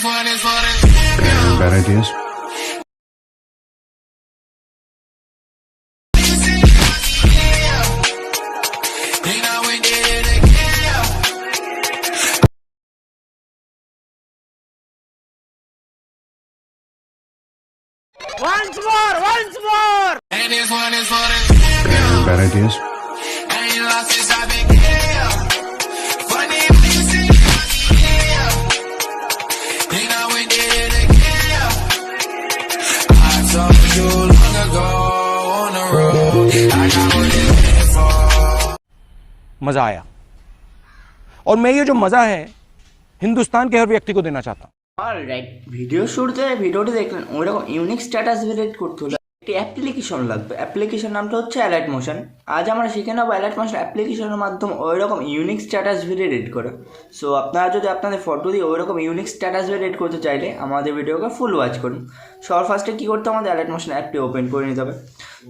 Bad ideas. Once more. And this one is for the Bad ideas. I ain't lost since I've been here. Funny when you say yeah. Think I went did it again. I told you long ago on the road. I got what you're looking for. मज़ा आया और मैं ये जो मज़ा है हिंदुस्तान के हर व्यक्ति को देना चाहता हूँ। অলরাইট ভিডিও শুরুতে ভিডিওটি দেখলেন ওইরকম ইউনিক স্ট্যাটাস ভেরিয়েট করতে হলে একটি অ্যাপ্লিকেশন লাগবে। অ্যাপ্লিকেশন নামটা হচ্ছে অ্যালাইট মোশন। আজ আমরা শিখে নেবো অ্যালাইট মোশন অ্যাপ্লিকেশনের মাধ্যমে ওইরকম ইউনিক স্ট্যাটাস ভেরিয়েট করে। সো আপনারা যদি আপনাদের ফটো দিয়ে ওইরকম ইউনিক স্ট্যাটাস ভেরিয়েট করতে চাইলে আমাদের ভিডিওকে ফুল ওয়াচ করুন। সবার ফার্স্টে কী করতে আমাদের অ্যালাইট মোশন অ্যাপটি ওপেন করে নিতে হবে।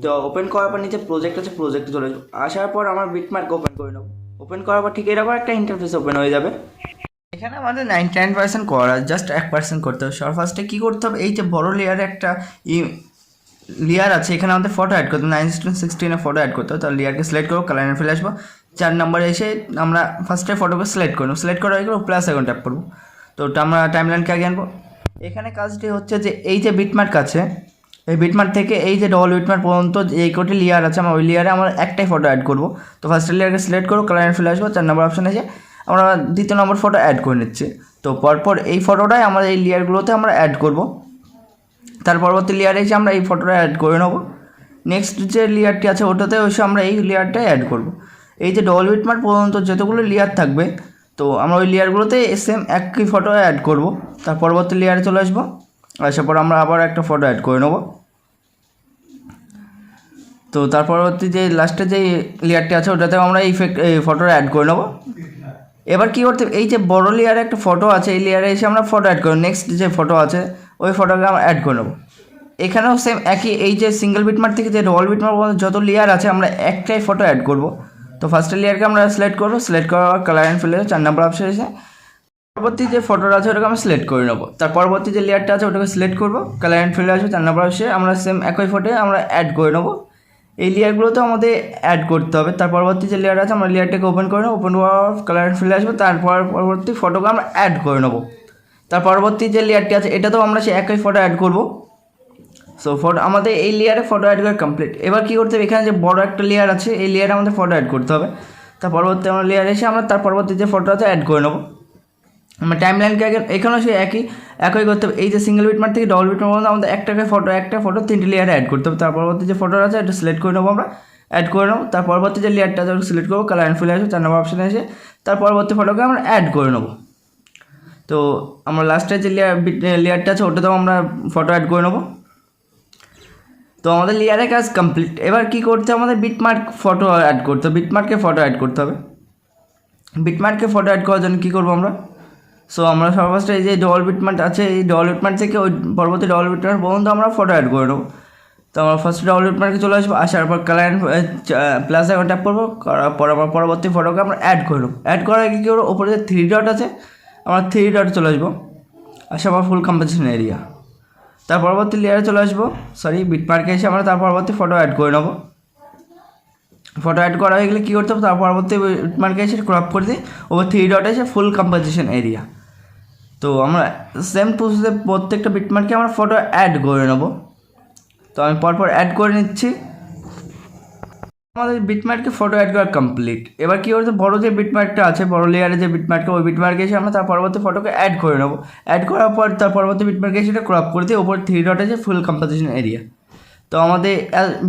তো ওপেন করার পর নিচে প্রজেক্ট আছে, প্রজেক্টে চলে যাবো। আসার পর আমরা বিটমার্ক ওপেন করে নেবো। ওপেন করার পর ঠিক এরকম একটা ইন্টারফেস ওপেন হয়ে যাবে। এখানে আমাদের 99% করা, জাস্ট 1% করতে হবে। সবার ফার্স্টে কী করতে হবে, এই যে বড় লেয়ারে একটা লেয়ার আছে, এখানে আমাদের ফটো অ্যাড করতে হবে। 9:16 ফটো অ্যাড করতে হবে। তাহলে লেয়ারকে সিলেক্ট করবো, কালারে ফেলে আসবো। 4 নম্বরে এসে আমরা ফার্স্টে ফটোকে সিলেক্ট করবো। সিলেক্ট করা হয়ে গেলে প্লাস এখন ট্যাপ করবো। তো ওটা আমরা টাইমলাইনকে আগে আনবো। এখানে কাজটি হচ্ছে যে এই যে বিটমার্ক আছে, এই বিটমার্ক থেকে এই যে ডবল বিটমার্ক পর্যন্ত এই কোটি লেয়ার আছে, আমরা ওই লেয়ারে আমরা একটাই ফটো অ্যাড করবো। তো ফার্স্টে লেয়ারকে সিলেক্ট করবো, কালারে ফেলে আসবো। 4 নম্বর অপশানে এসে আমরা দ্বিতীয় নম্বর ফটো অ্যাড করে নিচ্ছি। তো পরপর এই ফটোটাই আমরা এই লেয়ারগুলোতে আমরা অ্যাড করব। তার পরবর্তী লেয়ারে এসে আমরা এই ফটোটা অ্যাড করে নেব। নেক্সট যে লেয়ারটি আছে ওটাতে এসে আমরা এই লেয়ারটাই অ্যাড করব। এই যে ডবল বিটমার্ক পর্যন্ত যতগুলো লেয়ার থাকবে, তো আমরা ওই লেয়ারগুলোতে সেম একই ফটো অ্যাড করব। তার পরবর্তী লেয়ারে চলে আসবো। আসার পর আমরা আবার একটা ফটো অ্যাড করে নেব। তো তার পরবর্তী যে লাস্টে যে লেয়ারটি আছে ওটাতেও আমরা এই ফটোটা অ্যাড করে নেব। এবার কী করতে, এই যে বড় লেয়ারে একটা ফটো আছে, এই লেয়ারে এসে আমরা ফটো অ্যাড করব। নেক্সট যে ফটো আছে ওই ফটোকে আমরা অ্যাড করে নেব। এখানেও সেম একই, এই যে সিঙ্গেল বিটমার্ক থেকে যে ডবল বিটমার্ক যত লেয়ার আছে আমরা একটাই ফটো অ্যাড করব। তো ফার্স্টের লেয়ারকে আমরা সিলেক্ট করবো। সিলেক্ট করার colour and fillet 4 number option এসে পরবর্তী যে ফটোটা আছে ওটাকে আমরা সিলেক্ট করে নেব। তার পরবর্তী যে লেয়ারটা আছে ওটাকে সিলেক্ট করবো, কালার অ্যান্ড ফিলে আসবে। 4 নম্বর অপশনে আমরা সেম একই ফটো আমরা অ্যাড করে নেব। এই লেয়ারগুলোতে আমাদের অ্যাড করতে হবে। তার পরবর্তী যে লেয়ার আছে আমরা লেয়ারটাকে ওপেন করে নেবো। ওপেন করার কালার ফেলে আসবে। তারপর পরবর্তী ফটোকে আমরা অ্যাড করে নেবো। তার পরবর্তী যে লেয়ারটি আছে এটাতেও আমরা সেই একই ফটো অ্যাড করব। সো ফটো আমাদের এই লেয়ারে ফটো অ্যাড করা কমপ্লিট। এবার কী করতে হবে, এখানে যে বড় একটা লেয়ার আছে এই লেয়ারে আমাদের ফটো অ্যাড করতে হবে। তার পরবর্তী আমরা লেয়ার এসে আমরা তার পরবর্তী যে ফটো আছে অ্যাড করে নেবো। আমরা টাইমলাইনকে আগে এখানেও সেই একই করতে হবে। এই যে সিঙ্গেল বিটমার্ক থেকে ডবল বিটমার্ক পর্যন্ত আমাদের একটা ফটো 3টে লেয়ারে অ্যাড করতে হবে। তার পরবর্তী যে ফটো আছে এটা সিলেক্ট করে নেবো, আমরা অ্যাড করে নেবো। তার পরবর্তী যে লেয়ারটা আছে ওটা সিলেক্ট করবো, কালার অ্যান্ড ফিলে আসবে। 4 নম্বর অপশানে এসে তার পরবর্তী ফটোকে আমরা অ্যাড করে নেবো। তো আমরা লাস্টের যে লেয়ারটা আছে ওটাতেও আমরা ফটো অ্যাড করে নেবো। তো আমাদের লেয়ারের কাজ কমপ্লিট। এবার কী করতে হবে, আমাদের বিটমার্ক ফটো অ্যাড করতে হবে। বিটমার্কে ফটো অ্যাড করতে হবে। বিটমার্কে ফটো অ্যাড করার জন্য কী করবো আমরা, সো আমরা সর্বফার্স্ট এই যে ডবল বিটমার্ক আছে এই ডবল বিটমার্ক থেকে ওই পরবর্তী ডবল বিটমার্ক পর্যন্ত আমরা ফটো অ্যাড করে নেবো। তো আমরা ফার্স্ট ডবল বিটমার্কে চলে আসবো। আসার পর কালার প্লাস এখন ট্যাপ করবো। করার পর আমার পরবর্তী ফটোকে আমরা অ্যাড করে নেবো। অ্যাড করার কী করবো, ওপরে যে 3 ডট আছে আমরা 3 ডটে চলে আসবো। আসার পর ফুল কম্পোজিশন এরিয়া। তার পরবর্তী লেয়ারে চলে আসবো, বিটমার্কে এসে আমরা তার পরবর্তী ফটো অ্যাড করে নেবো। ফটো অ্যাড করা হয়ে গেলে কী করতে হবে, তার পরবর্তী বিটমার্কে এসে ক্রপ করে দিই ওপর 3 ডটে এসে ফুল কম্পোজিশন এরিয়া। তো আমরা সেম টু সেম প্রত্যেকটা বিটমার্কে আমরা ফটো অ্যাড করে নেব। তো আমি পরপর অ্যাড করে নিচ্ছি। আমাদের বিটমার্কে ফটো অ্যাড করা কমপ্লিট। এবার কী করতে, বড়ো যে বিটমার্কটা আছে বড়ো লেয়ারে যে বিটমার্কটা ওই বিটমার্কে এসে আমরা তার পরবর্তী ফটোকে অ্যাড করে নেব। অ্যাড করার পর তার পরবর্তী বিটমার্কে এসে সেটা ক্রপ করে দিয়ে ওপর 3 ডট আছে ফুল কম্পোজিশন এরিয়া। তো আমাদের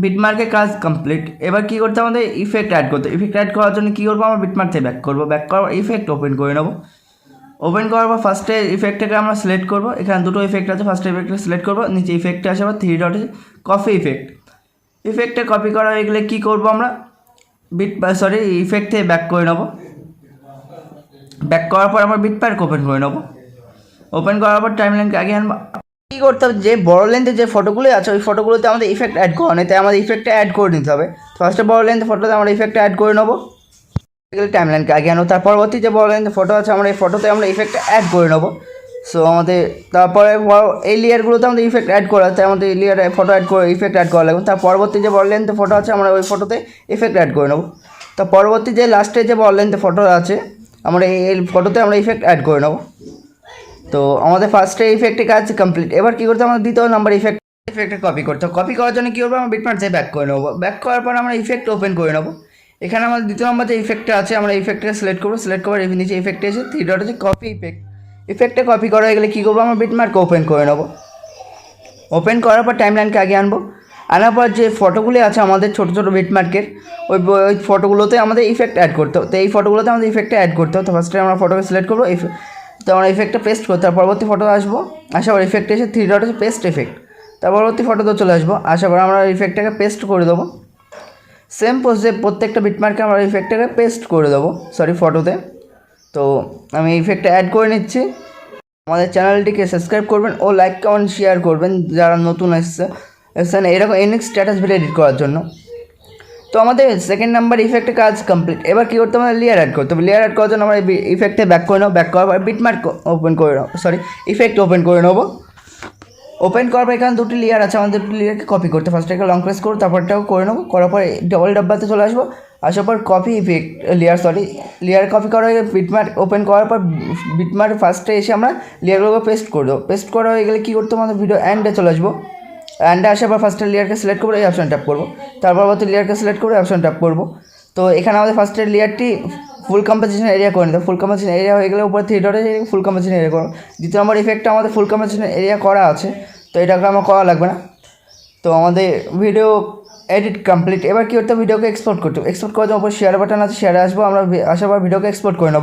বিটমার্কের কাজ কমপ্লিট। এবার কী করতে, আমাদের ইফেক্ট অ্যাড করতে। ইফেক্ট অ্যাড করার জন্য কী করবো, আমরা বিটমার্ক থেকে ব্যাক করবো। ব্যাক করার ইফেক্ট ওপেন করে নেবো। ওপেন করার পর ফার্স্টে ইফেক্টটাকে আমরা সিলেক্ট করবো। এখানে দুটো ইফেক্ট আছে, ফার্স্টে ইফেক্টটা সিলেক্ট করবো। নিচে ইফেক্টে আসে আবার 3 ডটে কপি ইফেক্ট। ইফেক্টটা কপি করা হয়ে গেলে কী করবো, আমরা ইফেক্ট থেকে ব্যাক করে নেবো। ব্যাক করার পর আমরা বিটমার্ক ওপেন করে নেবো। ওপেন করার পর টাইমলাইনকে আগে আনবো। কী করতে হবে, যে বড় লেন্থে যে ফটোগুলো আছে ওই ফটোগুলোতে আমাদের ইফেক্ট অ্যাড করা নেই, তাই আমাদের ইফেক্টটা অ্যাড করে নিতে হবে। ফার্স্টে বড় লেন্থে ফটোতে আমরা ইফেক্টটা অ্যাড করে নেবো। টাইমলাইনকে আগে আনো। তার পরবর্তী যে বড় লেন্থে ফটো আছে আমরা এই ফটোতে আমরা ইফেক্টটা অ্যাড করে নেবো। সো আমাদের তারপরে এই লেয়ারগুলোতে আমাদের ইফেক্ট অ্যাড করা, তাই আমাদের এই লেয়ারে ফটো অ্যাড করে ইফেক্ট অ্যাড করা লাগবে। তার পরবর্তী যে বড় লেন্থে ফটো আছে আমরা ওই ফটোতে ইফেক্ট অ্যাড করে নেবো। তো পরবর্তী যে লাস্টে যে বড় লেন্থে ফটো আছে আমরা এই ফটোতে আমরা ইফেক্ট অ্যাড করে নেবো। তো আমাদের ফার্স্টে ইফেক্টের কাজ কমপ্লিট। এবার কী করতে আমাদের দ্বিতীয় নাম্বার ইফেক্টে কপি করতে হবে। কপি করার জন্য কী করবো, আমরা বিটমার্ক থেকে ব্যাক করে নেবো। ব্যাক করার পর আমরা ইফেক্ট ওপেন করে নেবো। এখানে আমাদের দ্বিতীয় নাম্বার যে ইফেক্টটা আছে আমরা ইফেক্টটাকে সিলেক্ট করবো। সিলেক্ট করার নিচে ইফেক্টে এসে 3 ডট আছে কপি ইফেক্ট। ইফেক্টে কপি করা হয়ে গেলে কী করবো, আমরা বিটমার্ক ওপেন করে নেবো। ওপেন করার পর টাইমলাইনকে আগে আনবো। আনার পর যে ফটোগুলি আছে আমাদের ছোটো ছোটো বিটমার্কের ওই ফটোগুলোতে আমাদের ইফেক্ট অ্যাড করতে হবে। তো এই ফটোগুলোতে আমাদের ইফেক্টটা অ্যাড করতে হবে। তো ফার্স্টে আমরা ফটোকে সিলেক্ট করবো, তো আমরা ইফেক্টটা পেস্ট করতে হবে। পরবর্তী ফটো আসবো, আসার পর ইফেক্টে এসে 3 ডট আছে পেস্ট ইফেক্ট। তার পরবর্তী ফটোতে চলে আসবো, আসার পর আমরা ইফেক্টটাকে পেস্ট করে দেবো। সেম প্রসেসে প্রত্যেকটা বিটমার্কে আমরা ইফেক্টটাকে পেস্ট করে দেবো ফটোতে। তো আমি ইফেক্টটা অ্যাড করে নিচ্ছি। আমাদের চ্যানেলটিকে সাবস্ক্রাইব করবেন ও লাইক কমেন্ট শেয়ার করবেন যারা নতুন এসেছেন এরকম নেক্সট স্ট্যাটাস ভিডিও এডিট করার জন্য। তো আমাদের সেকেন্ড নাম্বার ইফেক্টের কাজ কমপ্লিট। এবার কী করতে হবে, লেয়ার অ্যাড করতে হবে। লেয়ার অ্যাড করার জন্য আমরা ইফেক্টে ব্যাক করে নেবো। ব্যাক করার পর বিটমার্ক ওপেন করে নেবো, ইফেক্ট ওপেন করে নেবো। ওপেন করার পর এখানে দুটি লেয়ার আছে, আমাদের দুটি লেয়ারকে কপি করতে ফার্স্ট একটা লং প্রেস করবো, তারপরটাও করে নেবো। করার পর ডবল ডাব্বাতে চলে আসবো। আসার পর কপি ইফেক্ট লেয়ার কপি করা হয়ে বিটমার্ক ওপেন করার পর বিটমার্ক ফার্স্টে এসে আমরা লেয়ারগুলোকে পেস্ট করে দেবো। পেস্ট করা হয়ে গেলে কী করতে হবে, আমাদের ভিডিও অ্যান্ডে চলে আসবো। অ্যান্ডে আসার পর ফার্স্টের লেয়ারকে সিলেক্ট করবো, এই অপশন ট্যাপ করবো। তারপর পরবর্তী লেয়ারকে সিলেক্ট করে অপশন ট্যাপ করবো। তো এখানে আমাদের ফার্স্টের লেয়ারটি ফুল কম্পোজিশন এরিয়া করে নিতে। ফুল কম্পোজিশন এরিয়া হয়ে গেলে উপরে 3 ডটে ফুল কম্পোজিশন এরিয়া করবো। দ্বিতীয় নম্বর ইফেক্টটা আমাদের ফুল কম্পোজিশন এরিয়া করা আছে, তো এটাকে আমার করা লাগবে না। তো আমাদের ভিডিও এডিট কমপ্লিট। এবার কী করতে হবে, ভিডিওকে এক্সপোর্ট করতে হবে। এক্সপোর্ট করার জন্য উপর শেয়ার বাটন আছে, শেয়ারে আসবো। আমরা আসার পর ভিডিওকে এক্সপোর্ট করে নেবো।